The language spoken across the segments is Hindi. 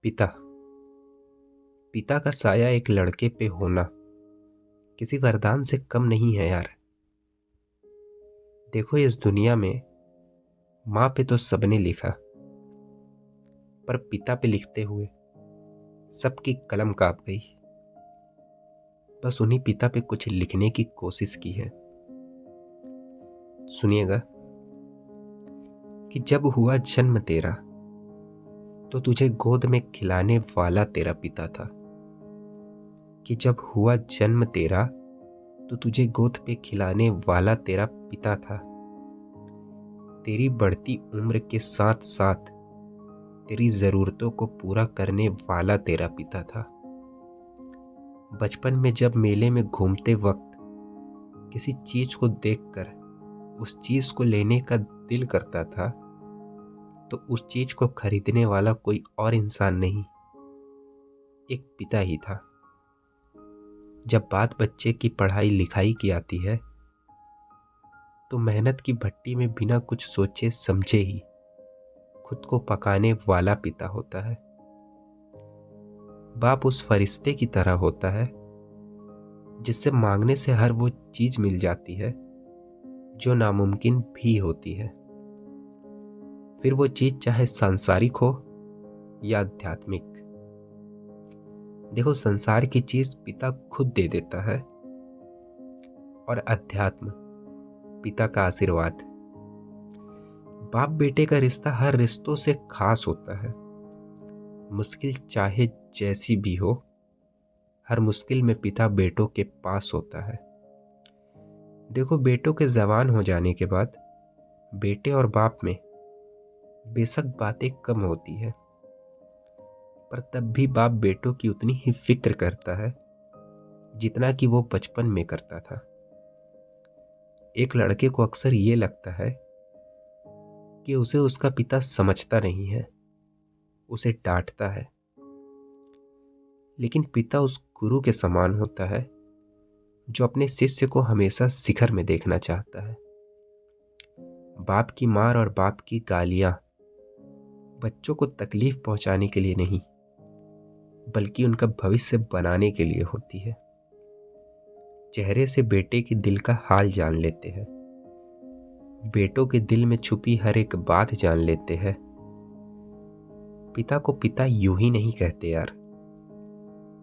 पिता। पिता का साया एक लड़के पे होना किसी वरदान से कम नहीं है यार। देखो, इस दुनिया में माँ पे तो सबने लिखा, पर पिता पे लिखते हुए सबकी कलम कांप गई। बस उन्हीं पिता पे कुछ लिखने की कोशिश की है। सुनिएगा कि जब हुआ जन्म तेरा तो तुझे गोद में खिलाने वाला तेरा पिता था। कि जब हुआ जन्म तेरा तो तुझे गोद पे खिलाने वाला तेरा पिता था। तेरी बढ़ती उम्र के साथ साथ तेरी ज़रूरतों को पूरा करने वाला तेरा पिता था। बचपन में जब मेले में घूमते वक्त किसी चीज़ को देखकर उस चीज़ को लेने का दिल करता था, तो उस चीज़ को खरीदने वाला कोई और इंसान नहीं, एक पिता ही था। जब बात बच्चे की पढ़ाई लिखाई की आती है तो मेहनत की भट्टी में बिना कुछ सोचे समझे ही खुद को पकाने वाला पिता होता है। बाप उस फरिश्ते की तरह होता है जिससे मांगने से हर वो चीज मिल जाती है जो नामुमकिन भी होती है। फिर वो चीज चाहे सांसारिक हो या आध्यात्मिक। देखो, संसार की चीज पिता खुद दे देता है, और अध्यात्म पिता का आशीर्वाद। बाप बेटे का रिश्ता हर रिश्तों से खास होता है। मुश्किल चाहे जैसी भी हो, हर मुश्किल में पिता बेटों के पास होता है। देखो, बेटों के जवान हो जाने के बाद बेटे और बाप में बेशक बातें कम होती है, पर तब भी बाप बेटों की उतनी ही फिक्र करता है जितना कि वो बचपन में करता था। एक लड़के को अक्सर ये लगता है कि उसे उसका पिता समझता नहीं है, उसे डांटता है। लेकिन पिता उस गुरु के समान होता है जो अपने शिष्य को हमेशा शिखर में देखना चाहता है। बाप की मार और बाप की गालियां बच्चों को तकलीफ पहुंचाने के लिए नहीं, बल्कि उनका भविष्य बनाने के लिए होती है। चेहरे से बेटे के दिल का हाल जान लेते हैं, बेटों के दिल में छुपी हर एक बात जान लेते हैं। पिता को पिता यूं ही नहीं कहते यार,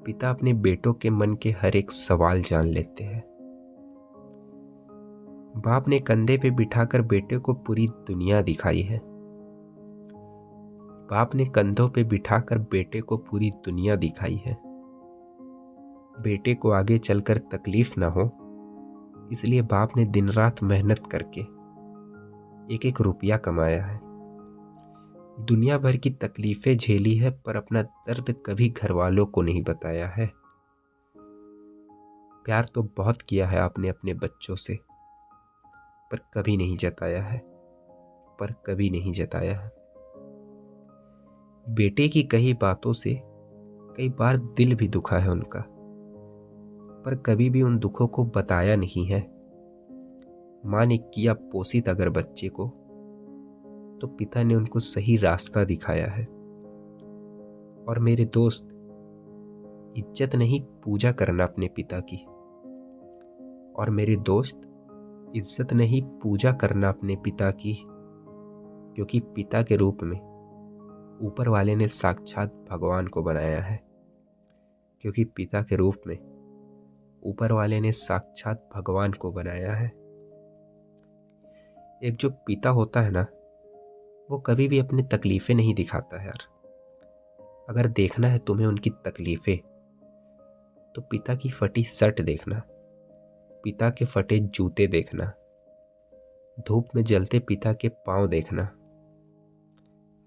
पिता अपने बेटों के मन के हर एक सवाल जान लेते हैं। बाप ने कंधे पे बिठाकर बेटे को पूरी दुनिया दिखाई है। बाप ने कंधों पे बिठाकर बेटे को पूरी दुनिया दिखाई है। बेटे को आगे चलकर तकलीफ ना हो, इसलिए बाप ने दिन रात मेहनत करके एक एक रुपया कमाया है। दुनिया भर की तकलीफें झेली है, पर अपना दर्द कभी घर वालों को नहीं बताया है। प्यार तो बहुत किया है आपने अपने बच्चों से, पर कभी नहीं जताया है, पर कभी नहीं जताया है। बेटे की कही बातों से कई बार दिल भी दुखा है उनका, पर कभी भी उन दुखों को बताया नहीं है। माँ ने किया पोषित अगर बच्चे को, तो पिता ने उनको सही रास्ता दिखाया है। और मेरे दोस्त, इज्जत नहीं पूजा करना अपने पिता की। और मेरे दोस्त, इज्जत नहीं पूजा करना अपने पिता की, क्योंकि पिता के रूप में ऊपर वाले ने साक्षात भगवान को बनाया है। क्योंकि पिता के रूप में ऊपर वाले ने साक्षात भगवान को बनाया है। एक जो पिता होता है ना, वो कभी भी अपनी तकलीफें नहीं दिखाता है यार। अगर देखना है तुम्हें उनकी तकलीफें, तो पिता की फटी शर्ट देखना, पिता के फटे जूते देखना, धूप में जलते पिता के पांव देखना,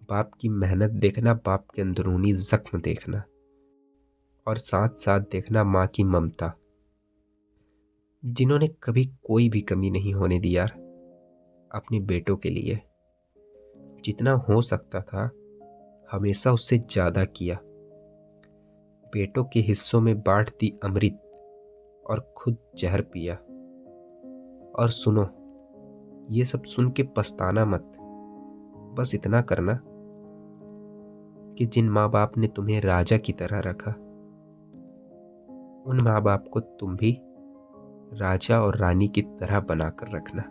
बाप की मेहनत देखना, बाप के अंदरूनी जख्म देखना, और साथ साथ देखना माँ की ममता, जिन्होंने कभी कोई भी कमी नहीं होने दी यार अपने बेटों के लिए। जितना हो सकता था हमेशा उससे ज्यादा किया। बेटों के हिस्सों में बांट दी अमृत और खुद जहर पिया। और सुनो, ये सब सुन के पछताना मत। बस इतना करना कि जिन माँ बाप ने तुम्हें राजा की तरह रखा, उन माँ बाप को तुम भी राजा और रानी की तरह बनाकर रखना।